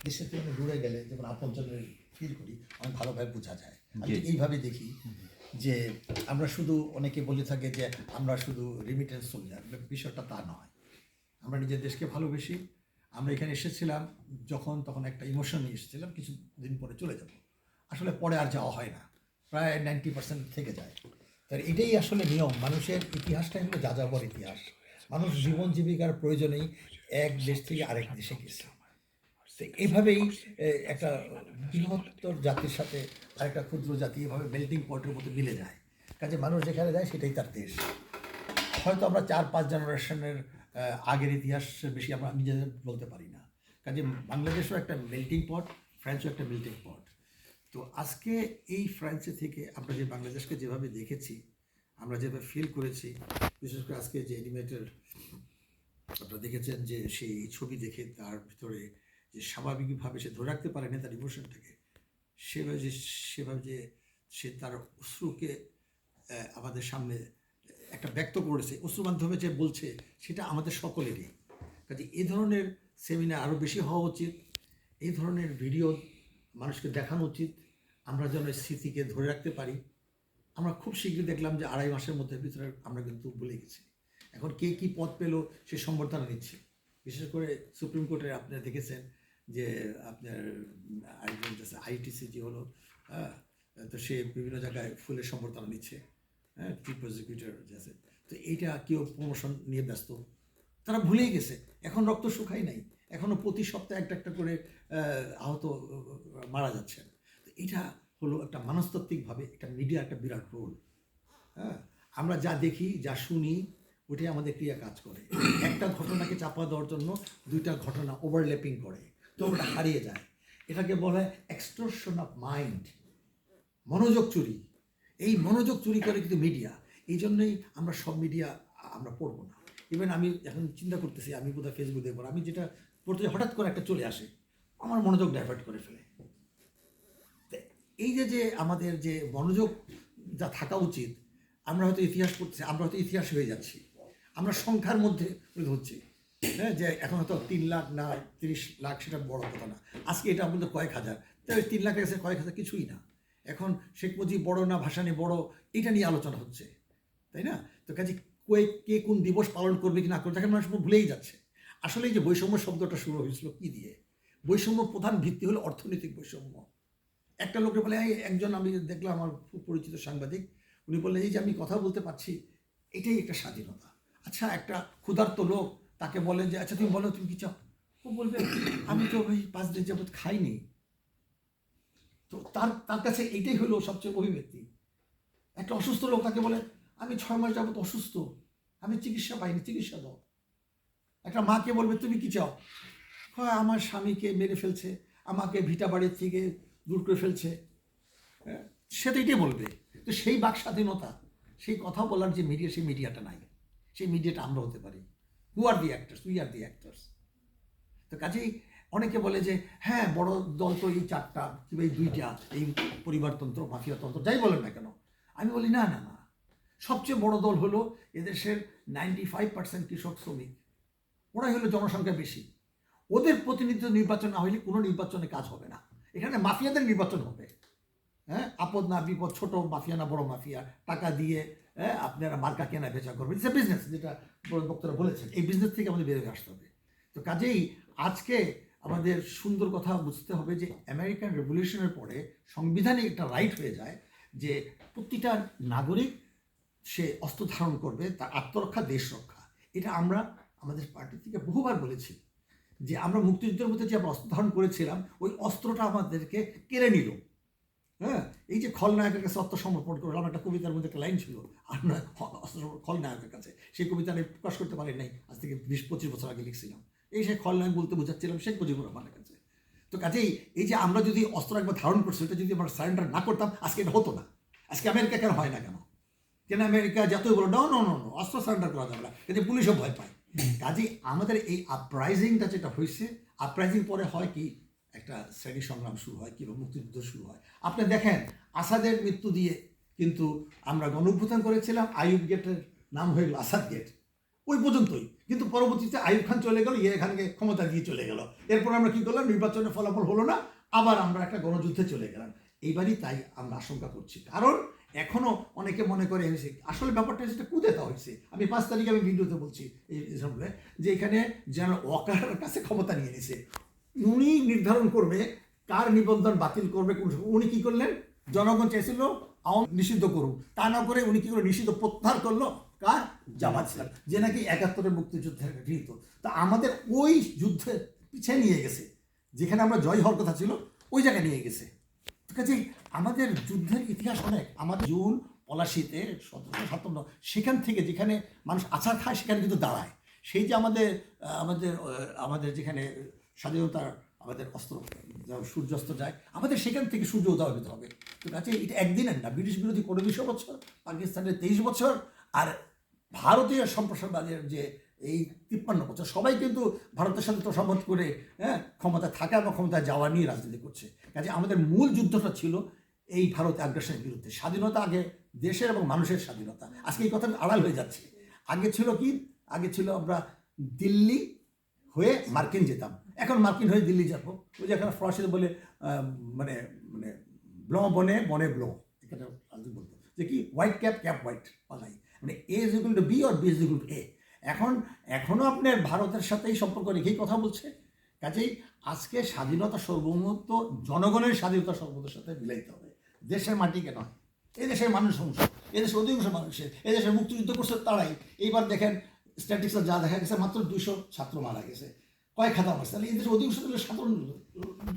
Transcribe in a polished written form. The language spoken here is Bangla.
দেশের থেকে দূরে গেলে যেমন আপনজনের ফিল করি অনেক ভালোভাবে বোঝা যায়। আমি এইভাবে দেখি যে আমরা শুধু অনেকে বলে থাকে যে আমরা শুধু রেমিটেন্স সোলজার, বিষয়টা তা নয়। আমরা নিজের দেশকে ভালোবেসি। আমরা এখানে এসেছিলাম যখন তখন একটা ইমোশন নিয়ে এসেছিলাম, কিছুদিন পরে চলে যাব। আসলে পরে আর যাওয়া হয় না, প্রায় 90% থেকে যায়। তার এটাই আসলে নিয়ম। মানুষের ইতিহাসটা হলো যাযাবর ইতিহাস। মানুষ জীবন জীবিকার প্রয়োজনেই এক দেশ থেকে আরেক দেশে গেছে। তো এইভাবেই একটা বৃহত্তর জাতির সাথে আরেকটা ক্ষুদ্র জাতি এভাবে মেল্টিং পটের মতো মিলে যায়। কাজে মানুষ যেখানে যায় সেটাই তার দেশ। হয়তো আমরা 4-5 জেনারেশনের আগের ইতিহাস বেশি আমরা নিজেদের বলতে পারি না। কাজে বাংলাদেশও একটা মেল্টিং পট, ফ্রান্সও একটা মেল্টিং পট। তো আজকে এই ফ্রান্সে থেকে আমরা যে বাংলাদেশকে যেভাবে দেখেছি, আমরা যেভাবে ফিল করেছি, বিশেষ করে আজকে যে অ্যানিমেটের আপনারা দেখেছেন যে সেই ছবি দেখে তার ভিতরে যে স্বাভাবিকভাবে সে ধরে রাখতে পারেনি তার ইমোশনটাকে, সেভাবে যে সে তার অশ্রুকে আমাদের সামনে একটা ব্যক্ত করেছে, অশ্রুর মাধ্যমে যে বলছে, সেটা আমাদের সকলেরই। কাজে এই ধরনের সেমিনার আরও বেশি হওয়া উচিত। এই ধরনের ভিডিও মানুষকে দেখানো উচিত, আমরা যেন স্মৃতিকে ধরে রাখতে পারি। আমরা খুব শীঘ্রই দেখলাম যে 2.5 মাসের মধ্যে ভিতরে আমরা কিন্তু ভুলে গেছি। এখন কে কী পদ পেল সে সম্বর্ধনা নিচ্ছে। বিশেষ করে সুপ্রিম কোর্টে আপনারা দেখেছেন যে আপনার আরেকজন যাচ্ছে আইটিসিজি হলো, তো সে বিভিন্ন জায়গায় ফুলের সম্বর্ধনা নিচ্ছে, চিফ প্রসিকিউটর যাচ্ছে। তো এইটা কেউ প্রমোশন নিয়ে ব্যস্ত, তারা ভুলেই গেছে। এখন রক্ত শুকাই নাই, এখনও প্রতি সপ্তাহে একটা একটা করে আহত মারা যাচ্ছে। তো এটা হলো একটা মনস্তাত্ত্বিকভাবে একটা মিডিয়া একটা বিরাট রোল। আমরা যা দেখি যা শুনি ওটাই আমাদের ক্রিয়া কাজ করে। একটা ঘটনাকে চাপা দেওয়ার জন্য 2টা ঘটনা ওভারল্যাপিং করে, তো ওটা হারিয়ে যায়। এটাকে বলা হয় এক্সটর্শন অফ মাইন্ড, মনোযোগ চুরি। এই মনোযোগ চুরি করে কিন্তু মিডিয়া। এই জন্যই আমরা সব মিডিয়া আমরা পড়বো না। ইভেন আমি এখন চিন্তা করতেছি আমি বোধহয় ফেসবুক দেখবো, আমি যেটা পড়তে হঠাৎ করে একটা চলে আসে, আমার মনোযোগ ডাইভার্ট করে ফেলে। এই যে আমাদের যে মনোযোগ যা থাকা উচিত, আমরা হয়তো ইতিহাস পড়তেছি, আমরা হয়তো ইতিহাস হয়ে যাচ্ছি, আমরা সংখ্যার মধ্যে হচ্ছি। হ্যাঁ, যে এখন হয়তো 3 লাখ না 30 লাখ সেটা বড় কথা না। আজকে এটা আমাদের কয়েক হাজার, তবে 3 লাখের কাছে কয়েক হাজার কিছুই না। এখন শেখ মুজিব বড় না ভাসানী বড়, এটা নিয়ে আলোচনা হচ্ছে, তাই না? তো কাজে কে কোন দিবস পালন করবে কি না করবে দেখেন মানুষ ভুলেই যাচ্ছে। আসলে এই যে বৈষম্য শব্দটা শুরু হয়েছিল কি দিয়ে? বৈষম্য প্রধান ভিত্তি হলো অর্থনৈতিক বৈষম্য। একটা লোকে বলে, একজন আমি দেখলাম আমার খুব পরিচিত সাংবাদিক, উনি বললেন এই যে আমি কথা বলতে পারছি এটাই একটা স্বাধীনতা। আচ্ছা, একটা ক্ষুধার্ত লোক, তাকে বলেন যে আচ্ছা তুমি বলো তুমি কি চাও, ও বলবে আমি তো ভাই 5 দিন যাবত খাইনি। তো তার কাছে এইটাই হলো সবচেয়ে অভিব্যক্তি। একটা অসুস্থ লোক, তাকে বলে আমি 6 মাস যাবত অসুস্থ, আমি চিকিৎসা পাইনি, চিকিৎসা দাও। একটা মাকে বলবে তুমি কি চাও, হয় আমার স্বামীকে মেরে ফেলছে, আমাকে ভিটা বাড়ির থেকে দূর করে ফেলছে, সে তো এটাই বলবে। তো সেই বাক স্বাধীনতা, সেই কথা বলার যে মিডিয়া, সেই মিডিয়াটা নাই। সেই মিডিয়াটা আমরা হতে পারি। Who are the actors, we are the actors. তো কাজেই অনেকে বলে যে হ্যাঁ বড় দল তো এই 4টা কিংবা এই 2টা, এই পরিবারতন্ত্র, মাফিয়াতন্ত্র, যাই বলেন না কেন। আমি বলি না না না, সবচেয়ে বড় দল হলো এদেশের 95% কৃষক শ্রমিক। ওরাই হলো জনসংখ্যা বেশি। ওদের প্রতিনিধিত্ব নির্বাচন না হলে কোনো নির্বাচনে কাজ হবে না। এখানে মাফিয়াদের নির্বাচন হবে। হ্যাঁ, আপদ না বিপদ, ছোট মাফিয়া না বড় মাফিয়া, টাকা দিয়ে আপনারা মার্কা কেনা বেচা করবেন, ইটস এ বিজনেস, যেটা বক্তারা বলেছেন। এই বিজনেস থেকে আমাদের বেরোয় আসতে হবে। তো কাজেই আজকে আমাদের সুন্দর কথা বুঝতে হবে যে আমেরিকান রেভলিউশনের পরে সংবিধানে একটা রাইট হয়ে যায় যে প্রতিটা নাগরিক সে অস্ত্র ধারণ করবে, তার আত্মরক্ষা, দেশ রক্ষা। এটা আমরা আমাদের পার্টি থেকে বহুবার বলেছি যে আমরা মুক্তিযুদ্ধের মধ্যে যে আমরা অস্ত্র ধারণ করেছিলাম, ওই অস্ত্রটা আমাদেরকে কেড়ে নিল। হ্যাঁ, এই যে খলনায়কের কাছে আত্মসমর্পণ করলাম, একটা কবিতার মধ্যে একটা লাইন ছিল, আর না খলনায়কের কাছে, সেই কবিতা আমি প্রকাশ করতে পারি নাই, আজ থেকে 20-25 বছর আগে লিখছিলাম। এই সেই খলনায়ক বলতে বোঝাচ্ছিলাম শেখ মুজিবুর রহমানের কাছে। তো কাজেই এই যে আমরা যদি অস্ত্র একবার ধারণ করছি, এটা যদি আমরা সারেন্ডার না করতাম, আজকে এটা হতো না। আজকে আমেরিকা কেন হয় না কেন আমেরিকা যতই বলো নো নো নো নো অস্ত্র সারেন্ডার করা যাবে না, কিন্তু পুলিশও ভয় পায়। কাজেই আমাদের এই আপরাইজিংটা যেটা হয়েছে, আপরাইজিং পরে হয় কি একটা শ্রেণী সংগ্রাম শুরু হয়, কিংবা মুক্তিযুদ্ধ শুরু হয়। আপনি দেখেন আসাদের মৃত্যু দিয়ে কিন্তু আমরা গণঅভ্যুত্থান করেছিলাম, আইয়ুব গেটের নাম হয়ে গেল আসাদ গেট, ওই পর্যন্তই। কিন্তু পরবর্তীতে আইয়ুব খান চলে গেল, ইয়ে খানকে ক্ষমতা দিয়ে চলে গেল। এরপর আমরা কি করলাম, নির্বাচনের ফলাফল হলো না, আবার আমরা একটা গণযুদ্ধে চলে গেলাম। এইবারই তাই আমরা আশঙ্কা করছি, কারণ এখনো অনেকে মনে করে হয়েছে আসলে ব্যাপারটা সেটা কুদেতা হয়েছে। আমি 5 তারিখে আমি ভিডিওতে বলছি এই সামনে যে এখানে যেন ওয়াকার কাছে ক্ষমতা নিয়ে নিছে, উনি নির্ধারণ করবে কার নিবন্ধন বাতিল করবে কোন সময়। উনি কি করলেন, জনগণ চাইছিল আওয়ামী নিষিদ্ধ করুন, তা না করে উনি কি করে নিষিদ্ধ প্রত্যাহার করলো কার, জামাত ইসলাম, যে নাকি 71-এর মুক্তিযুদ্ধের গৃহীত। তা আমাদের ওই যুদ্ধের পিছিয়ে নিয়ে গেছে, যেখানে আমরা জয় হওয়ার কথা ছিল ওই জায়গায় নিয়ে গেছে। কাজেই আমাদের যুদ্ধের ইতিহাস অনেক। আমাদের জুন পলাশিতে 1757 সেখান থেকে যেখানে মানুষ আছাড় খায় সেখানে কিন্তু দাঁড়ায়। সেই যে আমাদের আমাদের আমাদের যেখানে স্বাধীনতার আমাদের অস্ত্র সূর্যাস্ত যায়, আমাদের সেখান থেকে সূর্য উদয় হতে হবে। তো কাছে এটা একদিনের না, ব্রিটিশ বিরোধী 250 বছর, পাকিস্তানের 23 বছর, আর ভারতীয় সম্প্রসারবাদের যে এই 53 বছর, সবাই কিন্তু ভারতের সাথে তোষামত করে ক্ষমতা থাকা এবং ক্ষমতায় যাওয়া নিয়ে রাজনীতি করছে। কাজে আমাদের মূল যুদ্ধটা ছিল এই ভারত আগ্রাসনের বিরুদ্ধে। স্বাধীনতা আগে দেশের এবং মানুষের স্বাধীনতা, আজকে এই কথাটা আড়াল হয়ে যাচ্ছে। আগে ছিল কি, আগে ছিল আমরা দিল্লি হয়ে মার্কিন যেতাম, এখন মার্কিন হয়ে দিল্লি যাবো। ওই যে এখন ফরাসিতে বলে মানে মানে ব্ল বনে বনে ব্ল, এখানে বলতো যে কি হোয়াইট ক্যাপ ক্যাপ হোয়াইট পালাই, মানে A is equal to B আর B is equal to A. এখনও আপনার ভারতের সাথেই সম্পর্ক রেখেই কথা বলছে। কাজেই আজকে স্বাধীনতা সর্বমত জনগণের স্বাধীনতা সর্বমতের সাথে মিলাইতে হবে, দেশের মাটিকে নয়। এদেশের মানুষ অংশ, এদেশের অধিকাংশ মানুষের, এদেশের মুক্তিযুদ্ধ করছে তারাই। এইবার দেখেন স্ট্যাটিক্সে যা দেখা গেছে, মাত্র 200 ছাত্র মারা গেছে, কয়েক খাতা মারছে, তাহলে এদেশের অধিকাংশ সাধারণ